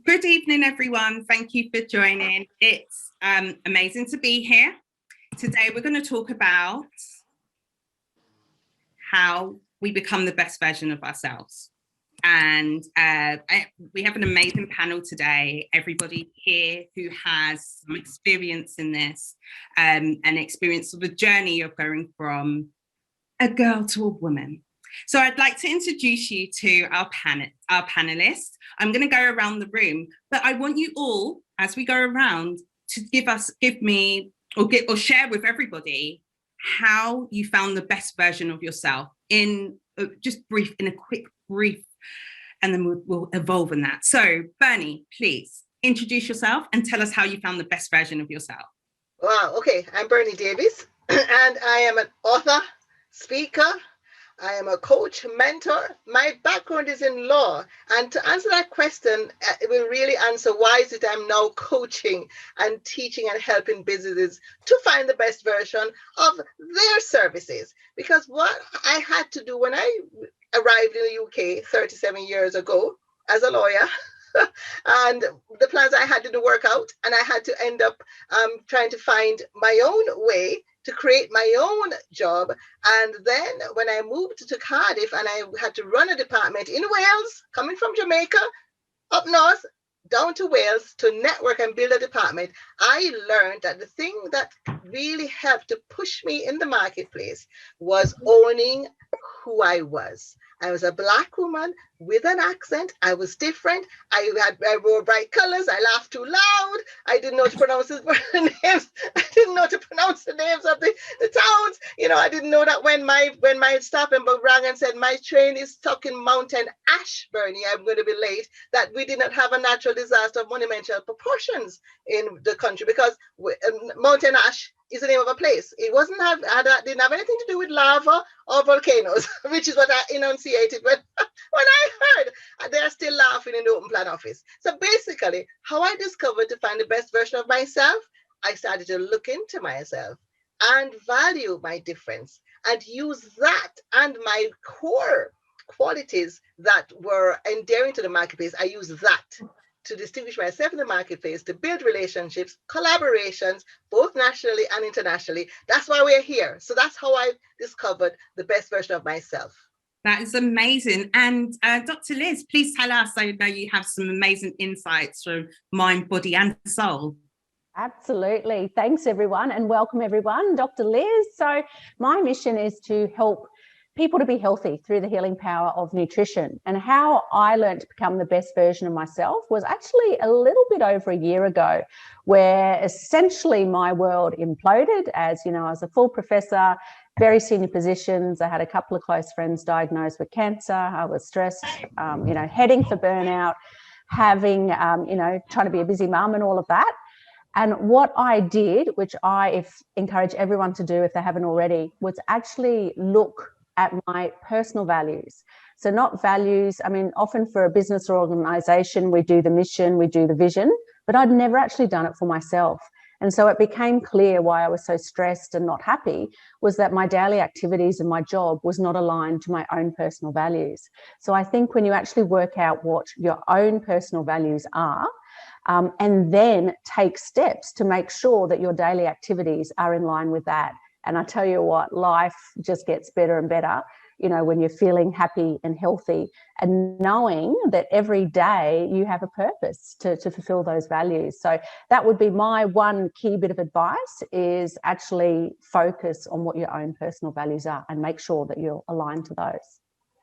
Good evening, everyone. Thank you for joining. It's amazing to be here. Today, we're going to talk about how we become the best version of ourselves. And we have an amazing panel today. Everybody here who has some experience in this, and experience of the journey of going from a girl to a woman. So I'd like to introduce you to our panelists. I'm going to go around the room, but I want you all, as we go around, to give me share with everybody how you found the best version of yourself in a quick brief, and then we'll evolve in that. So Bernie, please introduce yourself and tell us how you found the best version of yourself. Wow. Okay. I'm Bernie Davies, and I am an author, speaker. I am a coach, mentor. My background is in law. And to answer that question, it will really answer why is it I'm now coaching and teaching and helping businesses to find the best version of their services. Because what I had to do when I arrived in the UK 37 years ago as a lawyer, and the plans I had to work out, and I had to end up trying to find my own way to create my own job. And then when I moved to Cardiff and I had to run a department in Wales, coming from Jamaica, up north, down to Wales to network and build a department, I learned that the thing that really helped to push me in the marketplace was owning who I was. I was a Black woman with an accent. I was different. I wore bright colors. I laughed too loud. I didn't know to pronounce the names. I didn't know to pronounce the names of the towns. I didn't know that when my staff member rang and said, my train is stuck in Mountain Ash, Bernie, I'm going to be late, that we did not have a natural disaster of monumental proportions in the country, because Mountain Ash is the name of a place. It didn't have anything to do with lava or volcanoes, which is what I enunciated when I heard they're still laughing in the open plan office. So basically, how I discovered to find the best version of myself, I started to look into myself and value my difference and use that and my core qualities that were endearing to the marketplace. I use that to distinguish myself in the marketplace, to build relationships, collaborations, both nationally and internationally. That's why we're here. So that's how I discovered the best version of myself. That is amazing. And Dr. Liz, please tell us, I know you have some amazing insights from mind, body and soul. Absolutely. Thanks, everyone, and welcome, everyone. Dr. Liz. So my mission is to help people to be healthy through the healing power of nutrition. And how I learned to become the best version of myself was actually a little bit over a year ago, where essentially my world imploded. As you know, I was a full professor, very senior positions. I had a couple of close friends diagnosed with cancer. I was stressed, heading for burnout, having, trying to be a busy mum and all of that. And what I did, which I encourage everyone to do if they haven't already, was actually look at my personal values. So not values, often for a business or organization, we do the mission, we do the vision, but I'd never actually done it for myself. And so it became clear why I was so stressed and not happy was that my daily activities and my job was not aligned to my own personal values. So I think when you actually work out what your own personal values are, and then take steps to make sure that your daily activities are in line with that. And I tell you what, life just gets better and better, when you're feeling happy and healthy and knowing that every day you have a purpose to fulfill those values. So that would be my one key bit of advice, is actually focus on what your own personal values are and make sure that you're aligned to those.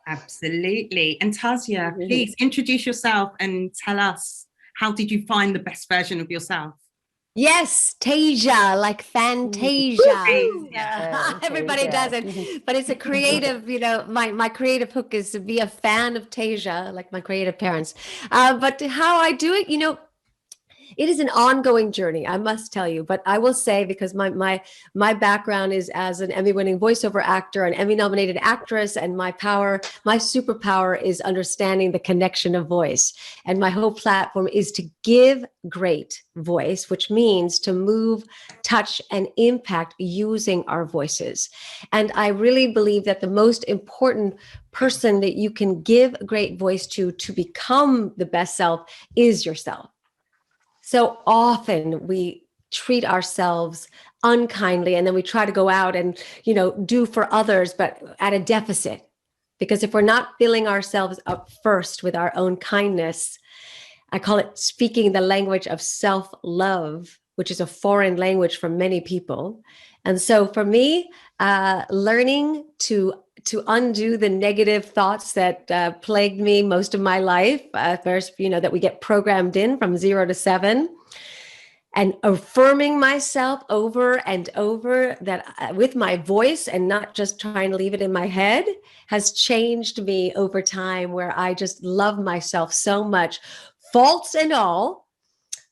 Absolutely. And Tasia, please introduce yourself and tell us, how did you find the best version of yourself? Yes, Tasia, like Fantasia. Everybody does it, but it's a creative, my creative hook is to be a fan of Tasia, like my creative parents. But how I do it, it is an ongoing journey, I must tell you. But I will say, because my background is as an Emmy-winning voiceover actor, an Emmy-nominated actress, and my superpower is understanding the connection of voice. And my whole platform is to give great voice, which means to move, touch, and impact using our voices. And I really believe that the most important person that you can give great voice to become the best self is yourself. So often we treat ourselves unkindly, and then we try to go out and, do for others, but at a deficit. Because if we're not filling ourselves up first with our own kindness, I call it speaking the language of self-love, which is a foreign language for many people. And so for me, learning to undo the negative thoughts that plagued me most of my life, first, that we get programmed in from 0 to 7, and affirming myself over and over that with my voice and not just trying to leave it in my head, has changed me over time, where I just love myself so much, faults and all.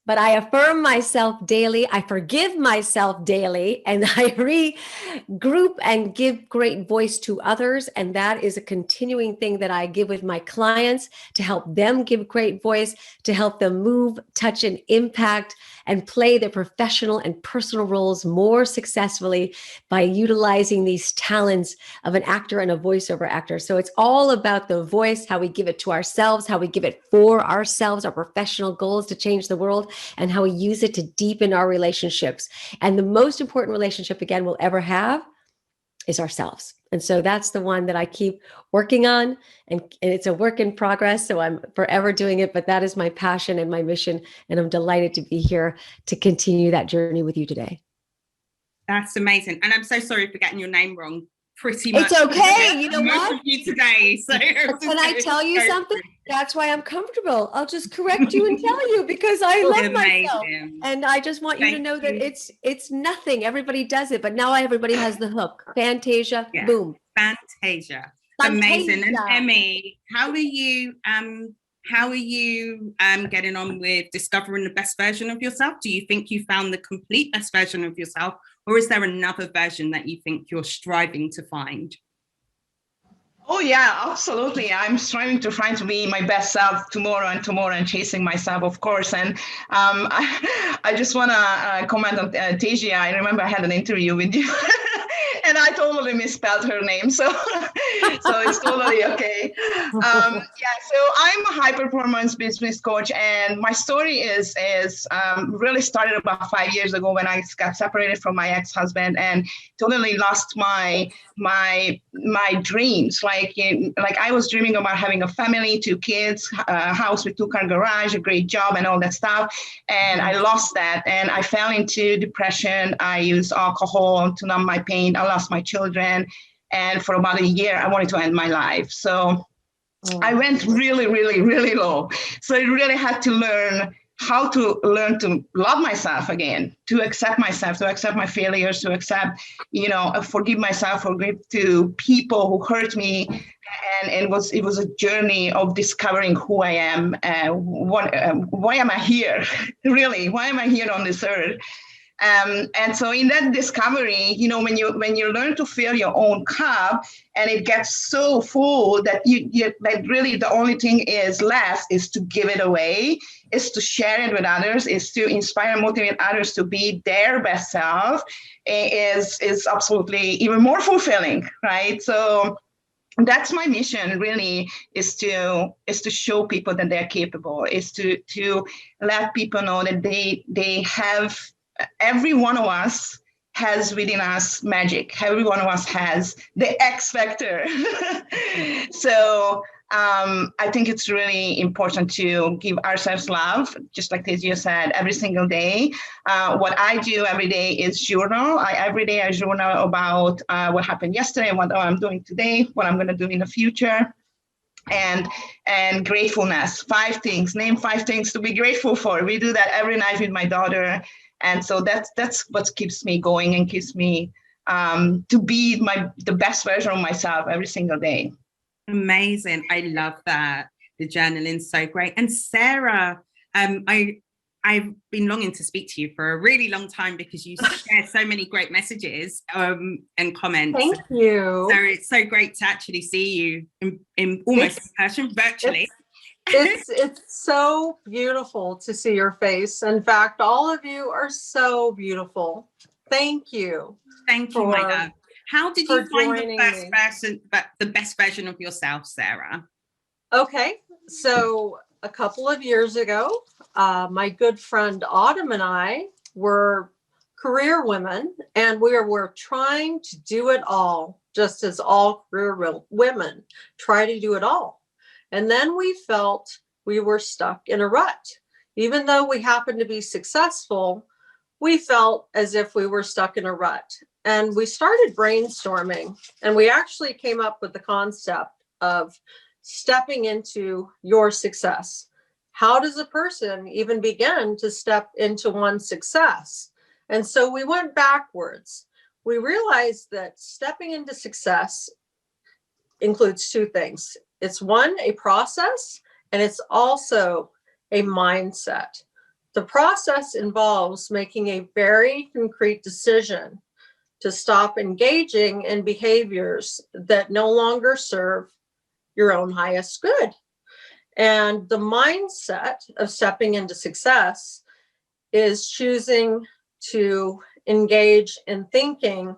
But I affirm myself daily, I forgive myself daily, and I regroup and give great voice to others. And that is a continuing thing that I give with my clients, to help them give great voice, to help them move, touch, and impact, and play their professional and personal roles more successfully by utilizing these talents of an actor and a voiceover actor. So it's all about the voice, how we give it to ourselves, how we give it for ourselves, our professional goals to change the world, and how we use it to deepen our relationships. And the most important relationship, again, we'll ever have is ourselves. And so that's the one that I keep working on, and it's a work in progress. So I'm forever doing it, but that is my passion and my mission. And I'm delighted to be here to continue that journey with you today. That's amazing. And I'm so sorry for getting your name wrong. Pretty much. It's okay. You know what? Of you today. So can I tell you something? That's why I'm comfortable. I'll just correct you and tell you, because I love myself. And I just want you to know that it's nothing. Everybody does it, but now everybody has the hook. Fantasia, boom. Fantasia. Amazing. And Emmy, how are you getting on with discovering the best version of yourself? Do you think you found the complete best version of yourself, or is there another version that you think you're striving to find? Oh yeah, absolutely. I'm striving to find to be my best self tomorrow and chasing myself, of course. And I just want to comment on Tasia. I remember I had an interview with you and I totally misspelled her name. So it's totally okay. So I'm a high performance business coach, and my story is really started about 5 years ago when I got separated from my ex-husband and totally lost my dreams. Like I was dreaming about having a family, 2 kids, a house with 2-car garage, a great job, and all that stuff. And I lost that, and I fell into depression. I used alcohol to numb my pain. I lost my children, and for about a year, I wanted to end my life. So I went really, really, really low. So I really had to learn how to love myself again, to accept myself, to accept my failures, to accept, forgive myself, forgive to people who hurt me. And it was a journey of discovering who I am. Why am I here? Really, why am I here on this earth? And so in that discovery, when you learn to fill your own cup and it gets so full that that really the only thing is left is to give it away, is to share it with others, is to inspire and motivate others to be their best self, is absolutely even more fulfilling, right? So that's my mission, really, is to show people that they're capable, is to let people know that they have. Every one of us has within us magic. Every one of us has the X factor. So I think it's really important to give ourselves love, just like Tasia said, every single day. What I do every day is journal. Every day I journal about what happened yesterday, what I'm doing today, what I'm going to do in the future. And gratefulness, 5 things, name 5 things to be grateful for. We do that every night with my daughter. And so that's what keeps me going and keeps me to be the best version of myself every single day. Amazing. I love that. The journaling's so great. And Sarah, I I've been longing to speak to you for a really long time because you share so many great messages and comments. Thank you. So it's so great to actually see you in almost in person, virtually. It's so beautiful to see your face. In fact, all of you are so beautiful. Thank you. Thank you, my love. How did you find the best version of yourself, Sarah? Okay, so a couple of years ago, my good friend Autumn and I were career women, and we were trying to do it all, just as all career women try to do it all. And then we felt we were stuck in a rut. Even though we happened to be successful, we felt as if we were stuck in a rut. And we started brainstorming, and we actually came up with the concept of stepping into your success. How does a person even begin to step into one's success? And so we went backwards. We realized that stepping into success includes two things. It's one, a process, and it's also a mindset. The process involves making a very concrete decision to stop engaging in behaviors that no longer serve your own highest good. And the mindset of stepping into success is choosing to engage in thinking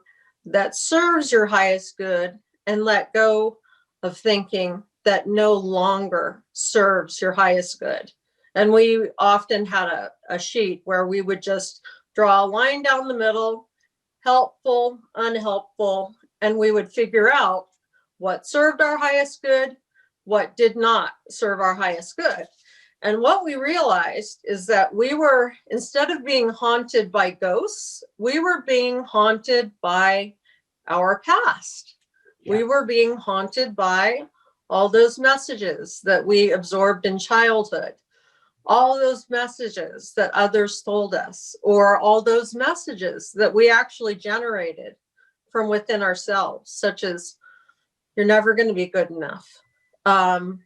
that serves your highest good and let go of thinking that no longer serves your highest good. And we often had a sheet where we would just draw a line down the middle, helpful, unhelpful, and we would figure out what served our highest good, what did not serve our highest good. And what we realized is that we were, instead of being haunted by ghosts, we were being haunted by our past. Yeah. We were being haunted by all those messages that we absorbed in childhood, all those messages that others told us, or all those messages that we actually generated from within ourselves, such as, you're never going to be good enough. I'm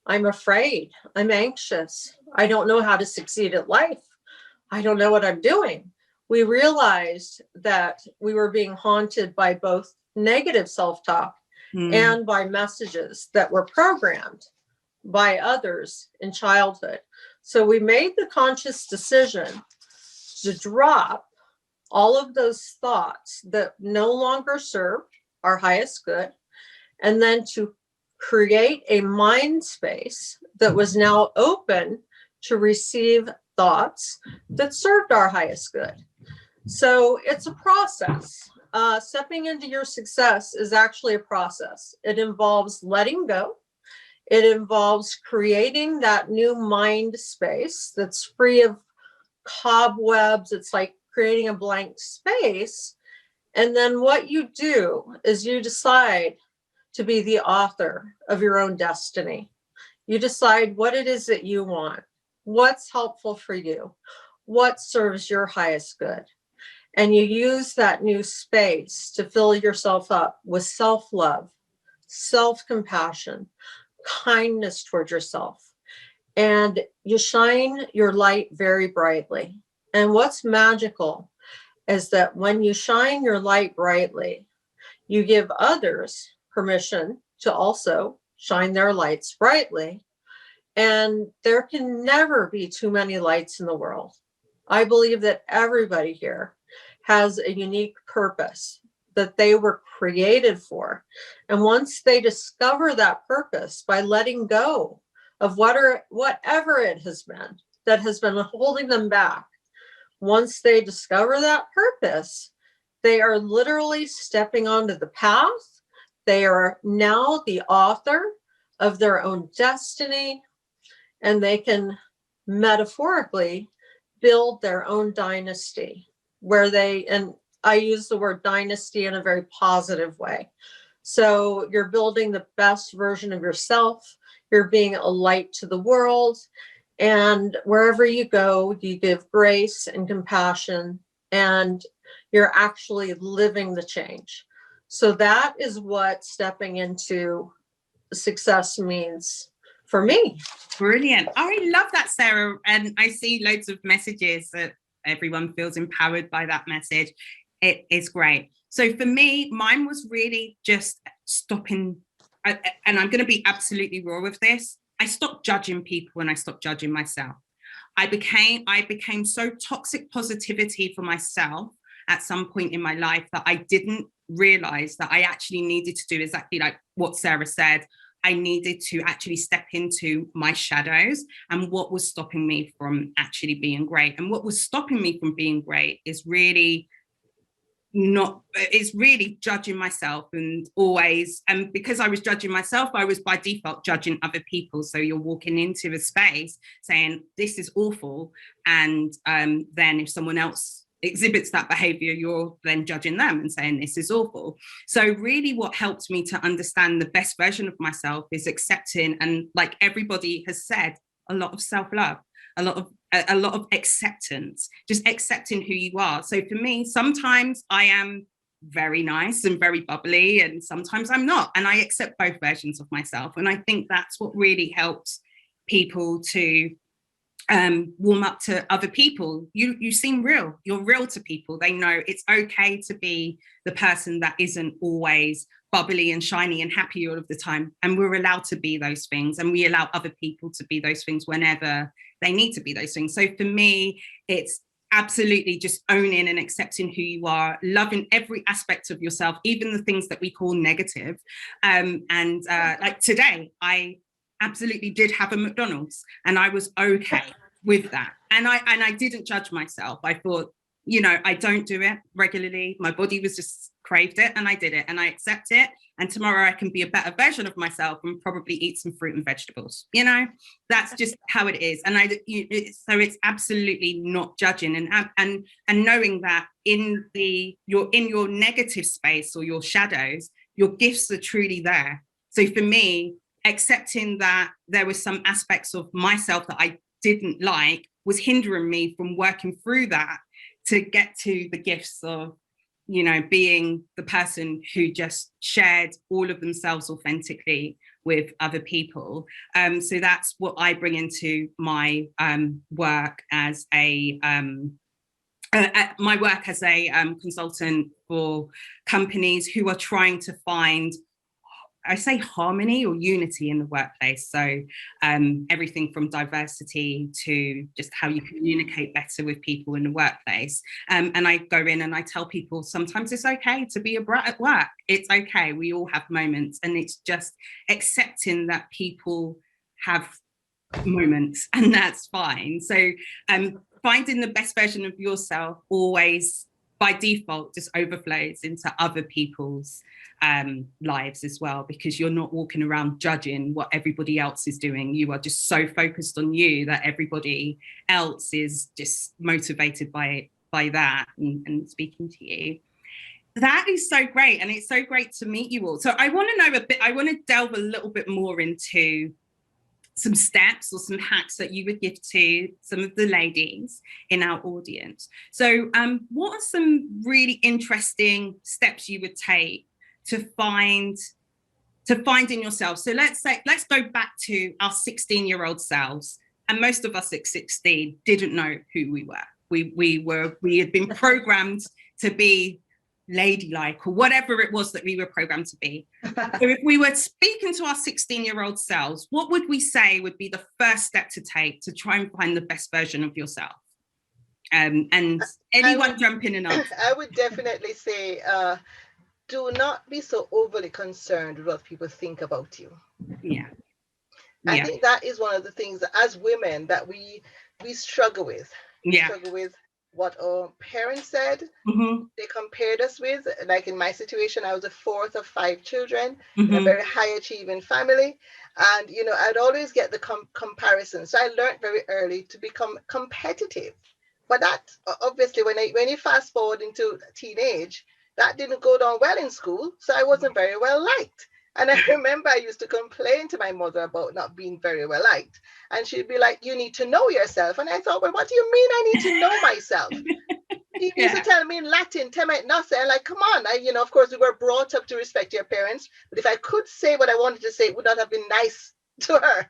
afraid, I'm anxious, I don't know how to succeed at life, I don't know what I'm doing. We realized that we were being haunted by both negative self-talk and by messages that were programmed by others in childhood. So we made the conscious decision to drop all of those thoughts that no longer serve our highest good, and then to create a mind space that was now open to receive thoughts that served our highest good. So it's a process. Stepping into your success is actually a process. It involves letting go. It involves creating that new mind space that's free of cobwebs. It's like creating a blank space. And then what you do is you decide to be the author of your own destiny. You decide what it is that you want, what's helpful for you, what serves your highest good. And you use that new space to fill yourself up with self-love, self-compassion, kindness toward yourself. And you shine your light very brightly. And what's magical is that when you shine your light brightly, you give others permission to also shine their lights brightly. And there can never be too many lights in the world. I believe that everybody here has a unique purpose that they were created for. And once they discover that purpose by letting go of whatever it has been that has been holding them back, once they discover that purpose, they are literally stepping onto the path. They are now the author of their own destiny, and they can metaphorically build their own dynasty where and I use the word dynasty in a very positive way. So you're building the best version of yourself. You're being a light to the world. And wherever you go, you give grace and compassion, and you're actually living the change. So that is what stepping into success means for me. Brilliant. Oh, I love that, Sarah. And I see loads of messages that everyone feels empowered by that message. It is great. So for me, mine was really just stopping, and I'm going to be absolutely raw with this. I stopped judging people and I stopped judging myself. I became so toxic positivity for myself at some point in my life that I didn't realize that I actually needed to do exactly like what Sarah said. I needed to actually step into my shadows and what was stopping me from actually being great. And what was stopping me from being great is really judging myself, and always, and because I was judging myself, I was by default judging other people. So you're walking into a space saying this is awful, and then if someone else exhibits that behavior, you're then judging them and saying this is awful. So really what helped me to understand the best version of myself is accepting, and like everybody has said, a lot of self-love, a lot of acceptance, just accepting who you are. So for me, sometimes I am very nice and very bubbly, and sometimes I'm not, and I accept both versions of myself. And I think that's what really helps people to warm up to other people. You seem real. You're real to people. They know it's okay to be the person that isn't always bubbly and shiny and happy all of the time. And we're allowed to be those things, and we allow other people to be those things whenever they need to be those things. So for me, it's absolutely just owning and accepting who you are, loving every aspect of yourself, even the things that we call negative. Like today, I absolutely did have a McDonald's, and I was okay with that. And I didn't judge myself. I thought, I don't do it regularly. My body was just craved it, and I did it, and I accept it. And tomorrow I can be a better version of myself and probably eat some fruit and vegetables. That's just how it is. And so it's absolutely not judging, and knowing that you're in your negative space or your shadows, your gifts are truly there. So for me, accepting that there were some aspects of myself that I didn't like was hindering me from working through that to get to the gifts of, being the person who just shared all of themselves authentically with other people. So that's what I bring into my work as a consultant for companies who are trying to find, I say, harmony or unity in the workplace. So everything from diversity to just how you communicate better with people in the workplace. And I go in and I tell people sometimes it's okay to be a brat at work. It's okay. We all have moments, and it's just accepting that people have moments, and that's fine. So finding the best version of yourself always by default just overflows into other people's lives as well, because you're not walking around judging what everybody else is doing. You are just so focused on you that everybody else is just motivated by that and speaking to you. That is so great, and it's so great to meet you all. So I want to know I want to delve a little bit more into some steps or some hacks that you would give to some of the ladies in our audience. So what are some really interesting steps you would take to find in yourself? So let's go back to our 16-year-old selves. And most of us at 16 didn't know who we were. We had been programmed to be ladylike or whatever it was that we were programmed to be. So if we were speaking to our 16-year-old selves, what would we say would be the first step to take to try and find the best version of yourself? And anyone jump in and answer. I would definitely say, do not be so overly concerned with what people think about you. Yeah. I think that is one of the things that as women that we struggle with. We struggle with what our parents said. Mm-hmm. They compared us with. Like in my situation, I was the fourth of 5 children in a very high achieving family. And, I'd always get the comparison. So I learned very early to become competitive. But that, obviously, when you fast forward into teenage, that didn't go down well in school. So I wasn't very well liked. And I remember I used to complain to my mother about not being very well liked. And she'd be like, you need to know yourself. And I thought, well, what do you mean I need to know myself? He used to tell me in Latin, "Te me nase." I'm like, come on. Of course, we were brought up to respect your parents. But if I could say what I wanted to say, it would not have been nice to her,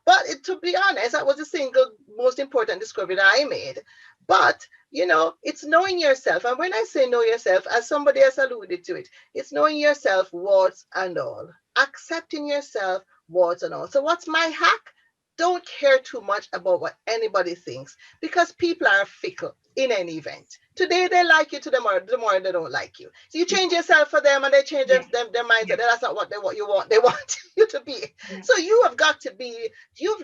But to be honest, that was the single most important discovery that I made. But, it's knowing yourself. And when I say know yourself, as somebody has alluded to it, it's knowing yourself, warts and all, accepting yourself, warts and all. So what's my hack? Don't care too much about what anybody thinks, because people are fickle in any event. Today they like you, tomorrow they don't like you. So you change yourself for them and they change their mindset. Yeah. That's not what they want. They want you to be. Yeah. So you've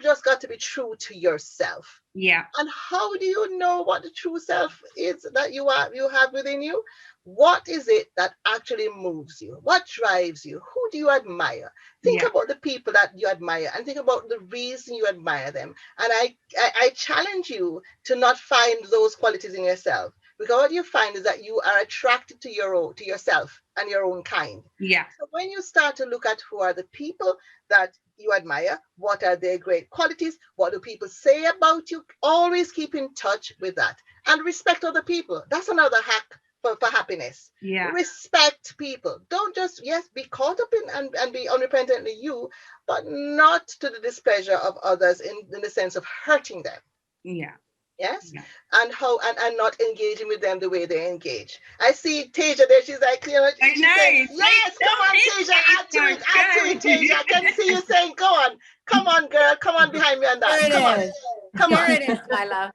just got to be true to yourself. Yeah. And how do you know what the true self is that you have within you? What is it that actually moves you? What drives you? Who do you admire? Think about the people that you admire and think about the reason you admire them. And I challenge you to not find those qualities in yourself, because what you find is that you are attracted to yourself and your own kind. Yeah. So when you start to look at who are the people that you admire, what are their great qualities, what do people say about you, always keep in touch with that. And respect other people. That's another hack for happiness. Yeah. Respect people. Don't just, be caught up in and be unrepentantly you, but not to the displeasure of others in the sense of hurting them. Yeah. Yes. Yeah. And not engaging with them the way they engage. I see Tasia there. She's like, I know. Saying, yes, come on, Tasia, add to it, Tasia. I can see you saying, go on, come on, girl, come on behind me on that. Here Come it is. Come Here on. it is, my love.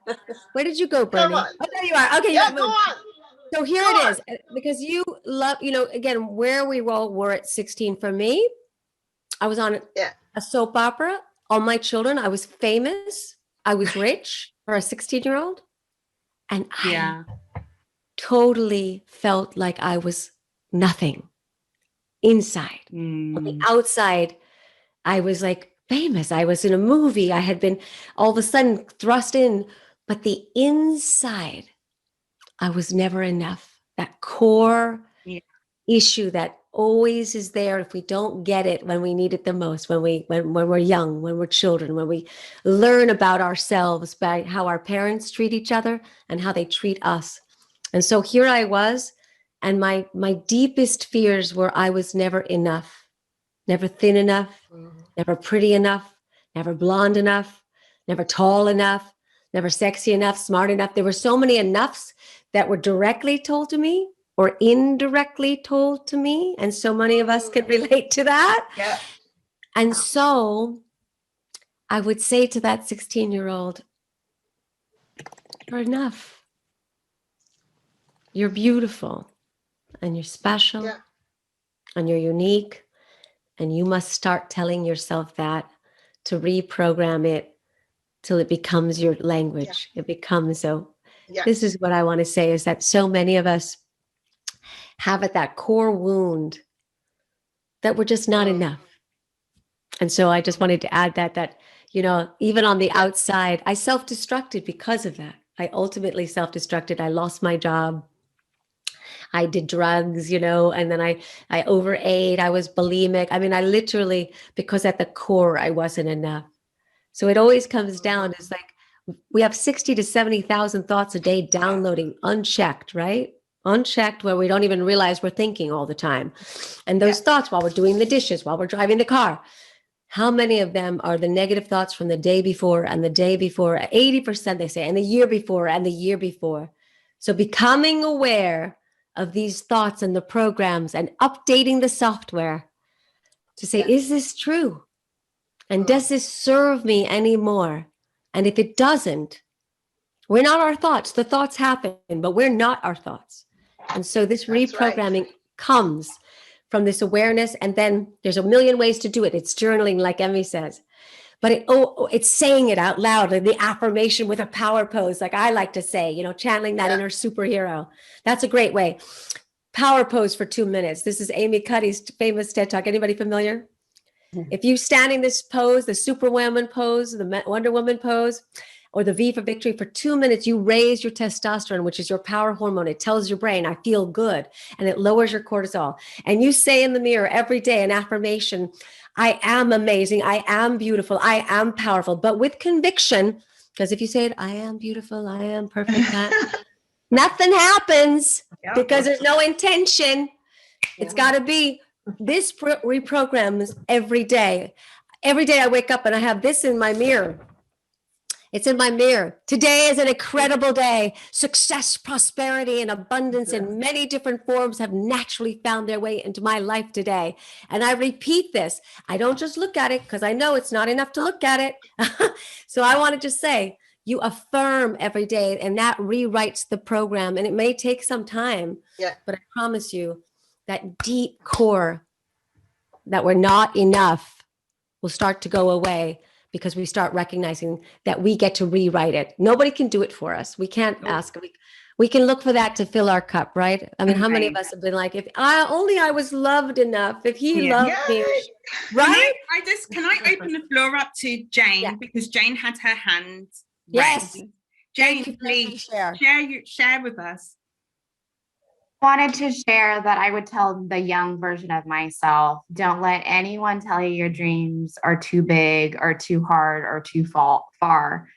Where did you go, Bernie? Come on. Oh, there you are. Okay, Yeah, you go on. So here it is, because you love, again, where we all were at 16 for me, I was on a soap opera, All My Children. I was famous. I was rich for a 16-year-old. And I totally felt like I was nothing inside. On the outside, I was like famous. I was in a movie. I had been all of a sudden thrust in, but the inside, I was never enough. That core issue that always is there if we don't get it when we need it the most, when we're young, when we're children, when we learn about ourselves by how our parents treat each other and how they treat us. And so here I was, and my deepest fears were I was never enough, never thin enough, never pretty enough, never blonde enough, never tall enough, never sexy enough, smart enough. There were so many enoughs that were directly told to me or indirectly told to me. And so many of us could relate to that. Yeah. And so I would say to that 16-year-old, you're enough. You're beautiful and you're special and you're unique. And you must start telling yourself that, to reprogram it till it becomes your language. It becomes so. This is what I want to say, is that so many of us have at that core wound that we're just not enough. And so I just wanted to add that, even on the outside, I self-destructed because of that. I ultimately self-destructed. I lost my job. I did drugs, and then I overate. I was bulimic. I mean, I literally, because at the core, I wasn't enough. So it always comes down, it's like we have 60 to 70,000 thoughts a day downloading unchecked, right? Unchecked, where we don't even realize we're thinking all the time. And those thoughts while we're doing the dishes, while we're driving the car, how many of them are the negative thoughts from the day before and the day before? 80%, they say, and the year before and the year before. So becoming aware of these thoughts and the programs and updating the software to say, is this true? And does this serve me anymore? And if it doesn't, we're not our thoughts. The thoughts happen, but we're not our thoughts. And so this reprogramming comes from this awareness. And then there's a million ways to do it. It's journaling, like Emmy says. But it's saying it out loud, like the affirmation with a power pose, like I like to say, channeling that inner superhero. That's a great way. Power pose for 2 minutes. This is Amy Cuddy's famous TED Talk. Anybody familiar? If you stand in this pose, the Superwoman pose, the Wonder Woman pose, or the V for victory for 2 minutes, you raise your testosterone, which is your power hormone. It tells your brain, I feel good, and it lowers your cortisol. And you say in the mirror every day an affirmation, I am amazing, I am beautiful, I am powerful, but with conviction, because if you say it, I am beautiful, I am perfect, nothing happens because there's no intention. It's got to be this reprograms every day. Every day I wake up and I have this in my mirror. It's in my mirror. Today is an incredible day. Success, prosperity, and abundance in many different forms have naturally found their way into my life today. And I repeat this. I don't just look at it because I know it's not enough to look at it. So I want to just say, you affirm every day, and that rewrites the program. And it may take some time, but I promise you that deep core that we're not enough will start to go away, because we start recognizing that we get to rewrite it. Nobody can do it for us. We can't ask. We can look for that to fill our cup, right? I mean, how many of us have been like, if I was loved enough, if he loved me, right? Can I open the floor up to Jane, because Jane had her hand raised. Jane, please share with us. Wanted to share that I would tell the young version of myself, don't let anyone tell you your dreams are too big or too hard or too far.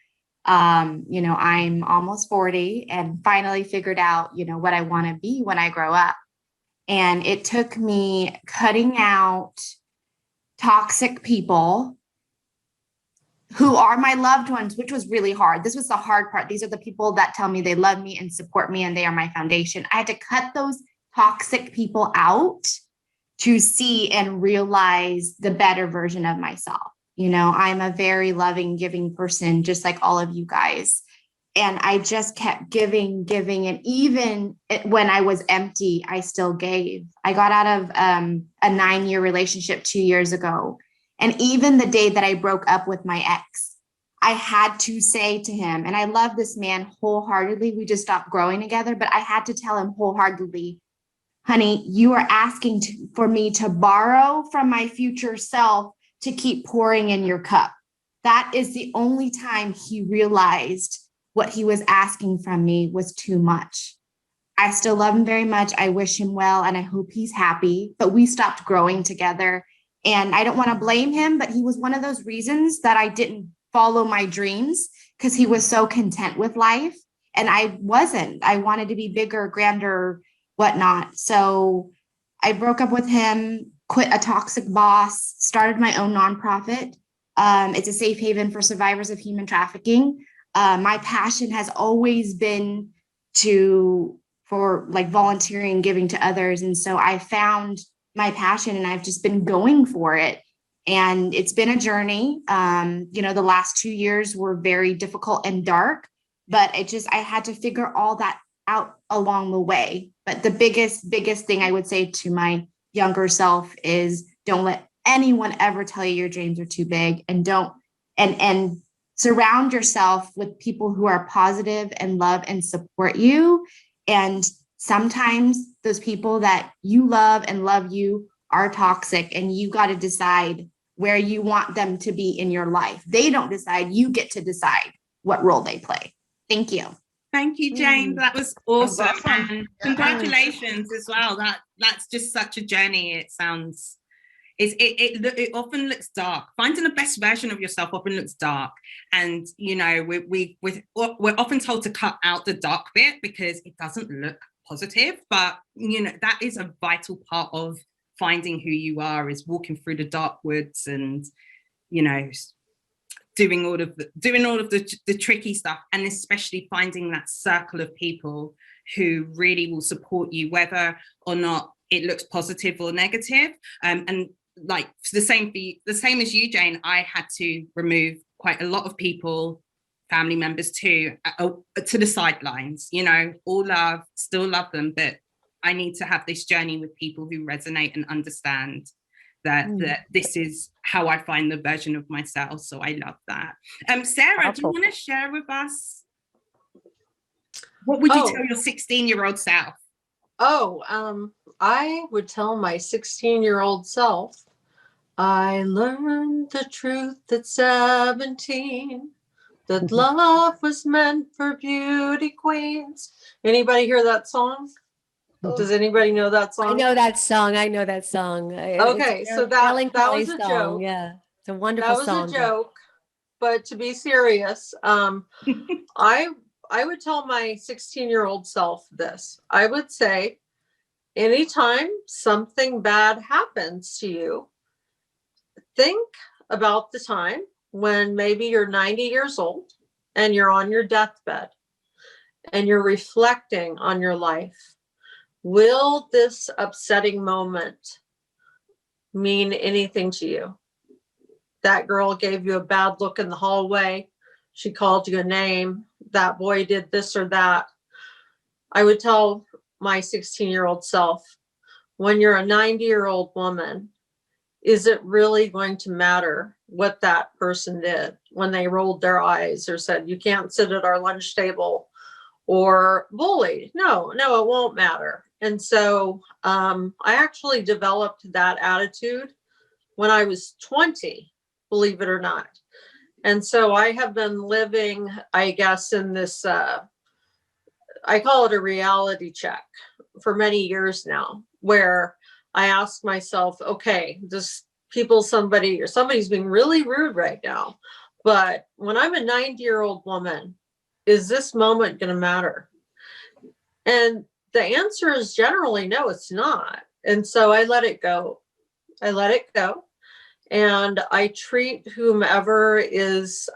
I'm almost 40 and finally figured out, what I want to be when I grow up. And it took me cutting out toxic people who are my loved ones, which was really hard. This was the hard part. These are the people that tell me they love me and support me and they are my foundation. I had to cut those toxic people out to see and realize the better version of myself. I'm a very loving, giving person, just like all of you guys. And I just kept giving. And even when I was empty, I still gave. I got out of a 9-year relationship 2 years ago. And even the day that I broke up with my ex, I had to say to him, and I love this man wholeheartedly. We just stopped growing together, but I had to tell him wholeheartedly, honey, you are asking for me to borrow from my future self to keep pouring in your cup. That is the only time he realized what he was asking from me was too much. I still love him very much. I wish him well, and I hope he's happy, but we stopped growing together. And I don't want to blame him, but he was one of those reasons that I didn't follow my dreams, because he was so content with life. And I wasn't. I wanted to be bigger, grander, whatnot. So I broke up with him, quit a toxic boss, started my own nonprofit. It's a safe haven for survivors of human trafficking. My passion has always been for volunteering, giving to others. And so I found my passion and I've just been going for it. And it's been a journey. The last 2 years were very difficult and dark, but I had to figure all that out along the way. But the biggest thing I would say to my younger self is, don't let anyone ever tell you your dreams are too big, and and surround yourself with people who are positive and love and support you. And sometimes those people that you love and love you are toxic, and you got to decide where you want them to be in your life. They don't decide, you get to decide what role they play. Thank you. Thank you, Jane. That was awesome. And congratulations as well. That's just such a journey. It sounds, it often looks dark. Finding the best version of yourself often looks dark. And, we're often told to cut out the dark bit because it doesn't look positive. But, that is a vital part of finding who you are, is walking through the dark woods and, doing all of the tricky stuff, and especially finding that circle of people who really will support you, whether or not it looks positive or negative. And like the same as you, Jane, I had to remove quite a lot of people, family members too, to the sidelines. All love, still love them, but I need to have this journey with people who resonate and understand that this is how I find the version of myself. So I love that. Sarah, do you want to share with us? What would you tell your 16-year-old self? I would tell my 16-year-old self, I learned the truth at 17, that love was meant for beauty queens. Anybody hear that song? Does anybody know that song? I know that song. Okay, so that was a joke. Yeah, it's a wonderful song. That was a joke. But to be serious, I would tell my 16-year-old self this. I would say, anytime something bad happens to you, think about the time when maybe you're 90 years old and you're on your deathbed and you're reflecting on your life. Will this upsetting moment mean anything to you? That girl gave you a bad look in the hallway. She called you a name. That boy did this or that. I would tell my 16-year-old self, when you're a 90-year-old woman, is it really going to matter what that person did when they rolled their eyes or said, you can't sit at our lunch table, or bullied? No, it won't matter. And so I actually developed that attitude when I was 20, believe it or not. And so I have been living, I guess, in this, I call it a reality check for many years now, where I ask myself, okay, somebody's being really rude right now, but when I'm a 90-year-old woman, is this moment going to matter? And the answer is generally no, it's not. And so I let it go. And I treat whomever is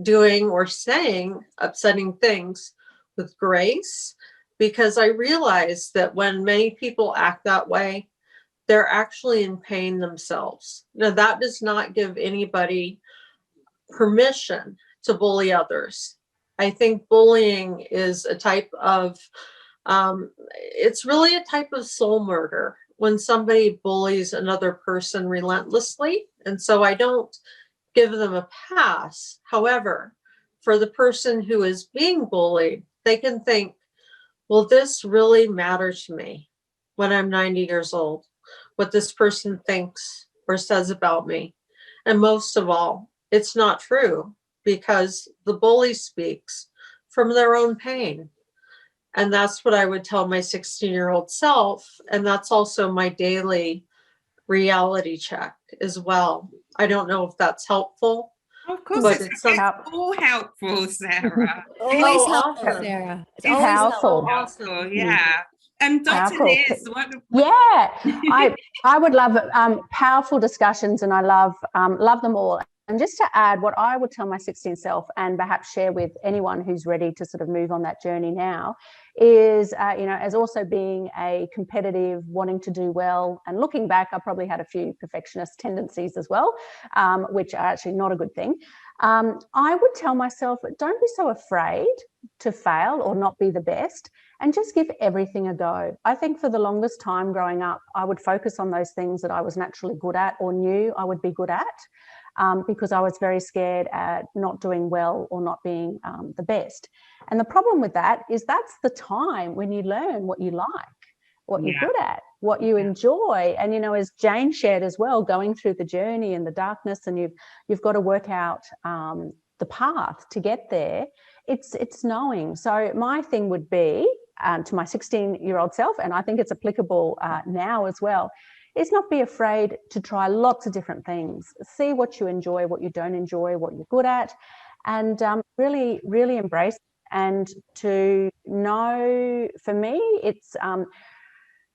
doing or saying upsetting things with grace, because I realize that when many people act that way, they're actually in pain themselves. Now, that does not give anybody permission to bully others. I think bullying is a type of, it's really a type of soul murder when somebody bullies another person relentlessly. And so I don't give them a pass. However, for the person who is being bullied, they can think, will this really matter to me when I'm 90 years old? What this person thinks or says about me? And most of all, it's not true, because the bully speaks from their own pain. And that's what I would tell my 16-year-old self. And that's also my daily reality check as well. I don't know if that's helpful. Of course, but it's all helpful, Sarah. Always helpful, awesome. Sarah. It's It's always helpful. helpful. Helpful, yeah. Dr. Powerful. Liz, I would love powerful discussions, and I love them all. And just to add, what I would tell my 16 self, and perhaps share with anyone who's ready to sort of move on that journey now, is, as also being a competitive, wanting to do well, and looking back, I probably had a few perfectionist tendencies as well, which are actually not a good thing. I would tell myself, don't be so afraid to fail or not be the best, and just give everything a go. I think for the longest time growing up, I would focus on those things that I was naturally good at or knew I would be good at. Because I was very scared at not doing well or not being the best. And the problem with that is that's the time when you learn what you like, what you're good at, what you enjoy. And, as Jane shared as well, going through the journey and the darkness, and you've got to work out the path to get there. It's knowing. So my thing would be to my 16-year-old self, and I think it's applicable now as well, is not be afraid to try lots of different things. See what you enjoy, what you don't enjoy, what you're good at, and really, really embrace it. And to know, for me, it's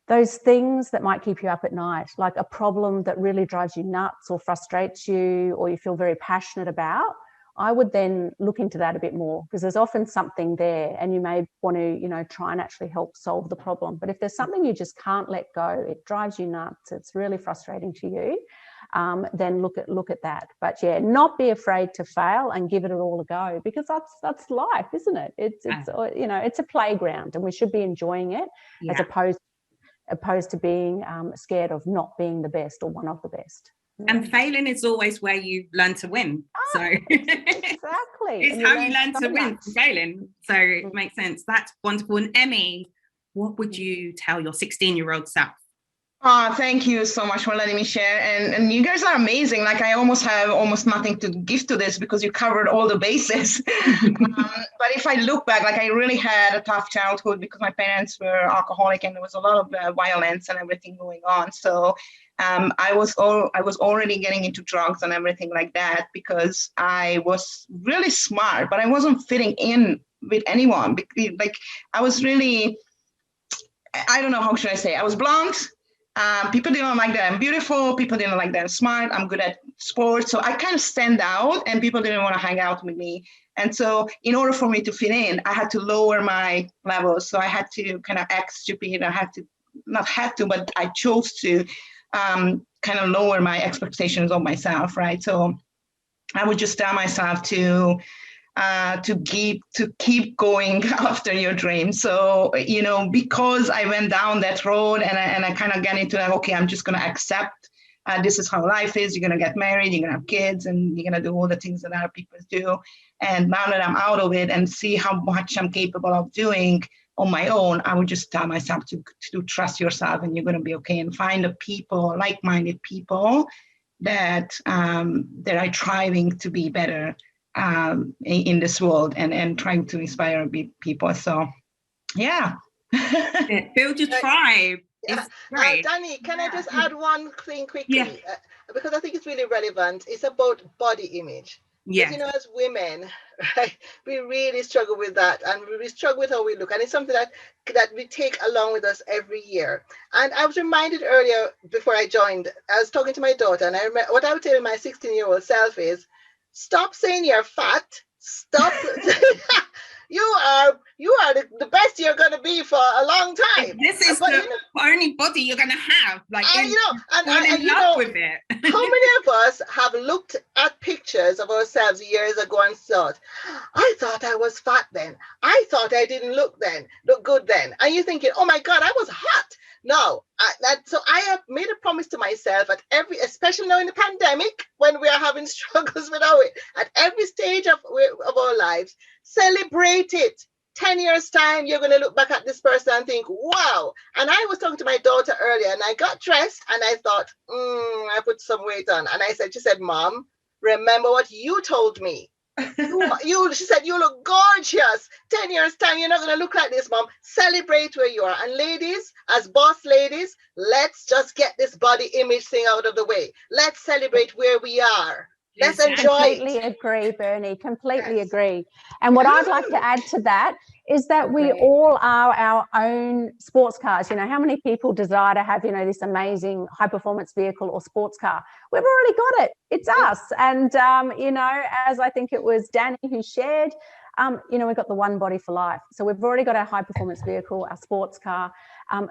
those things that might keep you up at night, like a problem that really drives you nuts or frustrates you, or you feel very passionate about. I would then look into that a bit more, because there's often something there, and you may want to, try and actually help solve the problem. But if there's something you just can't let go, it drives you nuts, it's really frustrating to you, then look at that. But yeah, not be afraid to fail and give it all a go, because that's life, isn't it? It's it's a playground, and we should be enjoying it as opposed to being scared of not being the best or one of the best. And failing is always where you learn to win. So exactly. It's how you learn to win from failing. So it makes sense. That's wonderful. And Emmy, what would you tell your 16-year-old self? Thank you so much for letting me share. And you guys are amazing. Like, I have nothing to give to this, because you covered all the bases. But if I look back, like, I really had a tough childhood, because my parents were alcoholic, and there was a lot of violence and everything going on. So I was already getting into drugs and everything like that, because I was really smart, but I wasn't fitting in with anyone. Like, I was really, I don't know, how should I say? I was blunt. People didn't like that I'm beautiful. People didn't like that I'm smart. I'm good at sports. So I kind of stand out, and people didn't want to hang out with me. And so in order for me to fit in, I had to lower my levels. So I had to kind of act stupid. But I chose to kind of lower my expectations of myself, right? So I would just tell myself to keep going after your dream. So, because I went down that road and I kind of got into like, okay, I'm just going to accept this is how life is. You're going to get married, you're going to have kids, and you're going to do all the things that other people do. And now that I'm out of it and see how much I'm capable of doing on my own, I would just tell myself to trust yourself, and you're going to be okay, and find the people, like-minded people that are striving to be better in this world and trying to inspire people. So, yeah. Build your tribe. Yeah. It's great. Danny, can I just add one thing quickly? Yeah. Because I think it's really relevant. It's about body image. Yeah. Because, as women, right, we really struggle with that, and we struggle with how we look, and it's something that we take along with us every year. And I was reminded earlier, before I joined, I was talking to my daughter, and I remember what I would tell my 16-year-old self is, stop saying you're fat. Stop. You are the best you're going to be for a long time. This is the only body you're going to have. Like, fall in love with it. How many of us have looked at pictures of ourselves years ago and thought, I thought I was fat then. I thought I didn't look good then. And you're thinking, oh my God, I was hot. No, so I have made a promise to myself especially now in the pandemic, when we are having struggles with at every stage of our lives, celebrate it. 10 years time, you're going to look back at this person and think, wow. And I was talking to my daughter earlier, and I got dressed, and I thought, I put some weight on. And she said, Mom, remember what you told me. She said, you look gorgeous. 10 years time, you're not going to look like this, Mom. Celebrate where you are. And ladies, as boss ladies, let's just get this body image thing out of the way. Let's celebrate where we are. Let's enjoy it. Completely agree, Bernie. Completely agree. And what I'd like to add to that is that we all are our own sports cars. How many people desire to have, this amazing high performance vehicle or sports car? We've already got it. It's us. And, as I think it was Danny who shared, we've got the one body for life. So we've already got our high performance vehicle, our sports car.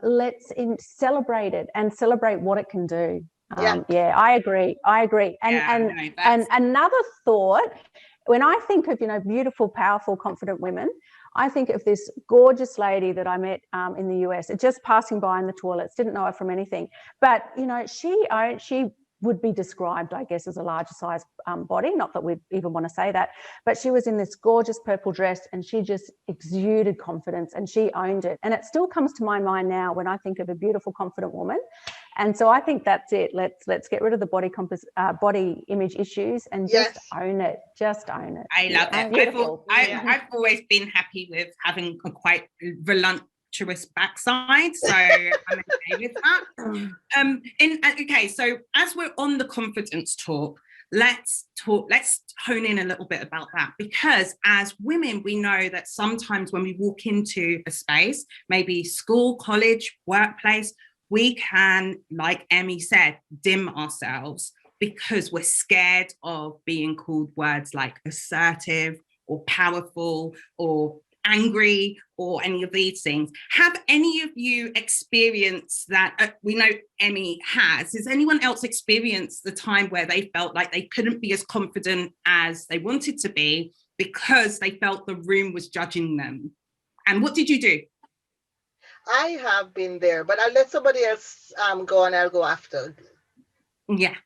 Let's celebrate it and celebrate what it can do. I agree. And another thought, when I think of, beautiful, powerful, confident women, I think of this gorgeous lady that I met in the US, just passing by in the toilets, didn't know her from anything. But, she would be described, I guess, as a larger size body. Not that we even want to say that, but she was in this gorgeous purple dress, and she just exuded confidence, and she owned it. And it still comes to my mind now when I think of a beautiful, confident woman. And so I think that's it. Let's get rid of the body image issues and just own it. Just own it. I love it. I've always been happy with having a quite voluptuous backside, so I'm okay with that. Okay, so as we're on the confidence talk, let's hone in a little bit about that, because as women, we know that sometimes when we walk into a space, maybe school, college, workplace, we can, like Emmy said, dim ourselves because we're scared of being called words like assertive or powerful or angry or any of these things. Have any of you experienced that? We know Emmy has. Has anyone else experienced the time where they felt like they couldn't be as confident as they wanted to be because they felt the room was judging them? And what did you do? I have been there, but I'll let somebody else go, and I'll go after. Yeah.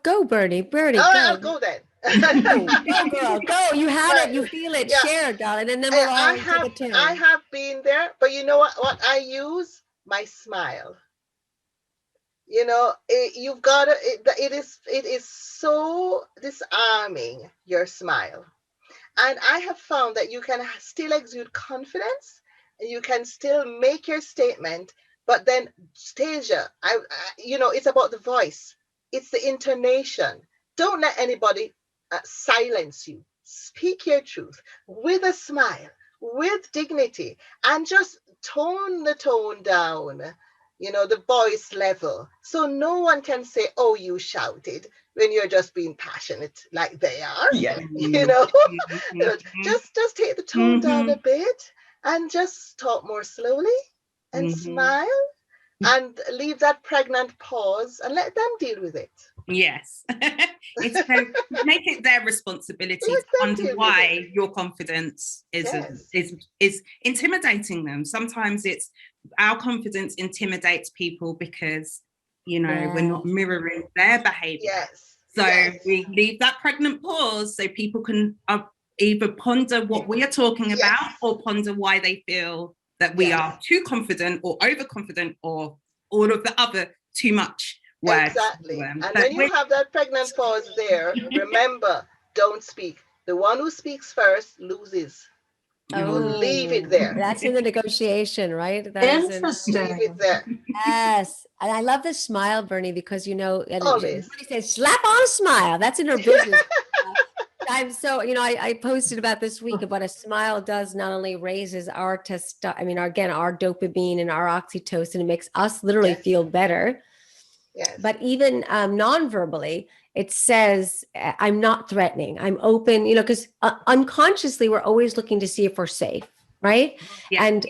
Go, Bernie. Bernie, go. I'll go then. Go, girl. Go. You have it. You feel it. Yeah. Share, darling. And then we'll all take a turn. I have been there, but you know what I use? My smile. You've got to. It is so disarming, your smile, and I have found that you can still exude confidence. You can still make your statement, but then Tasia, it's about the voice. It's the intonation. Don't let anybody silence you. Speak your truth with a smile, with dignity, and just tone the tone down. the voice level. So no one can say, oh, you shouted, when you're just being passionate like they are. Yeah. Just take the tone down a bit and just talk more slowly and smile and leave that pregnant pause and let them deal with it. Yes. It's make it their responsibility to wonder why your confidence is intimidating them. Sometimes it's our confidence intimidates people because we're not mirroring their behavior. So we leave that pregnant pause so people can either ponder what we are talking about or ponder why they feel that we are too confident or overconfident or all of the other too much words. Exactly. And when you have that pregnant pause there, remember, don't speak. The one who speaks first loses. Leave it there. That's in the negotiation, right? Interesting. Leave it there. Yes. And I love the smile, Bernie, because Always. Bernie says, slap on a smile. That's in her business. I'm so, I posted about this week about a smile does not only raises our our dopamine and our oxytocin, it makes us literally feel better. Yes. But even non-verbally, it says, I'm not threatening. I'm open, because unconsciously we're always looking to see if we're safe, right? Yeah. And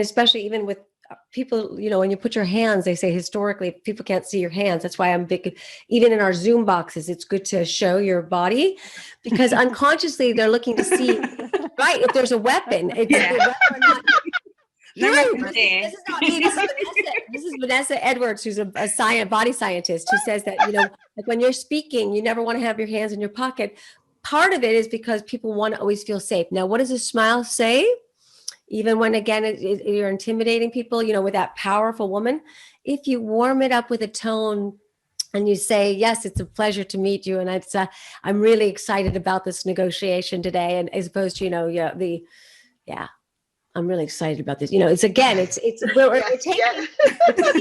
especially even with people, when you put your hands, they say historically, people can't see your hands. That's why I'm big, even in our Zoom boxes, it's good to show your body because unconsciously they're looking to see, right, if there's a weapon. It's whether or not. This is not me. This is Vanessa Edwards, who's a body scientist, who says that, like when you're speaking, you never want to have your hands in your pocket. Part of it is because people want to always feel safe. Now, what does a smile say? Even when, again, you're intimidating people, with that powerful woman, if you warm it up with a tone and you say, yes, it's a pleasure to meet you. And I'm really excited about this negotiation today. And as opposed to, I'm really excited about this. We're taking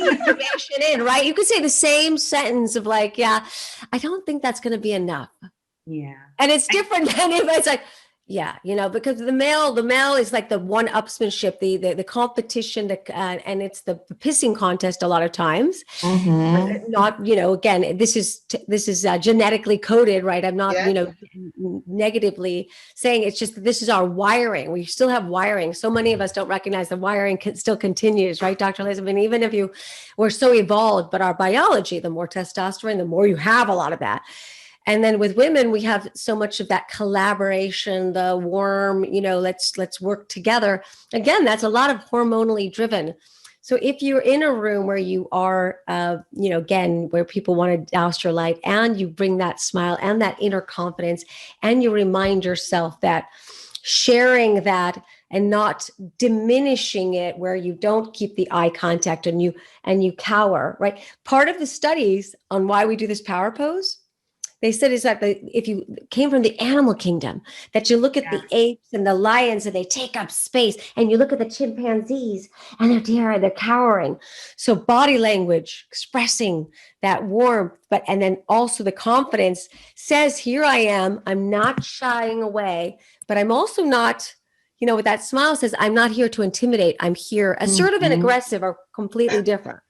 information in, right? You could say the same sentence of like, I don't think that's going to be enough. Yeah. And it's different than if it's like, because the male is like the one-upsmanship, the competition, and it's the pissing contest a lot of times. Not, again, this is genetically coded, right? I'm not, negatively saying, it's just this is our wiring. We still have wiring. So many of us don't recognize the wiring still continues, right, Dr. Liz? I mean, even if we're so evolved, but our biology, the more testosterone, the more you have a lot of that. And then with women, we have so much of that collaboration, the warm, let's work together. Again, that's a lot of hormonally driven. So if you're in a room where you are, again, where people want to douse your light and you bring that smile and that inner confidence, and you remind yourself that sharing that and not diminishing it where you don't keep the eye contact and you cower, right? Part of the studies on why we do this power pose, they said is that if you came from the animal kingdom, that you look at the apes and the lions and they take up space, and you look at the chimpanzees and they're cowering. So body language, expressing that warmth, and then also the confidence says, here I am, I'm not shying away, but I'm also not, with that smile says, I'm not here to intimidate. I'm here. Assertive and aggressive are completely different.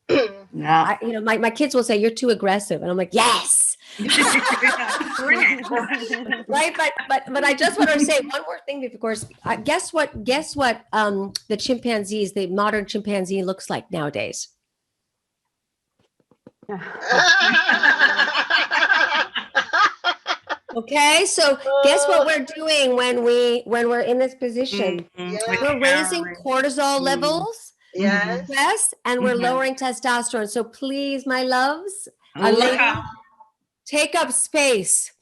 My kids will say, you're too aggressive. And I'm like, yes. Right. But I just want to say one more thing, of course. Guess what the chimpanzees, the modern chimpanzee looks like nowadays? Okay, so guess what we're doing when we're in this position? We're raising cortisol levels. Yes, and we're lowering testosterone. So please, my loves, take up space.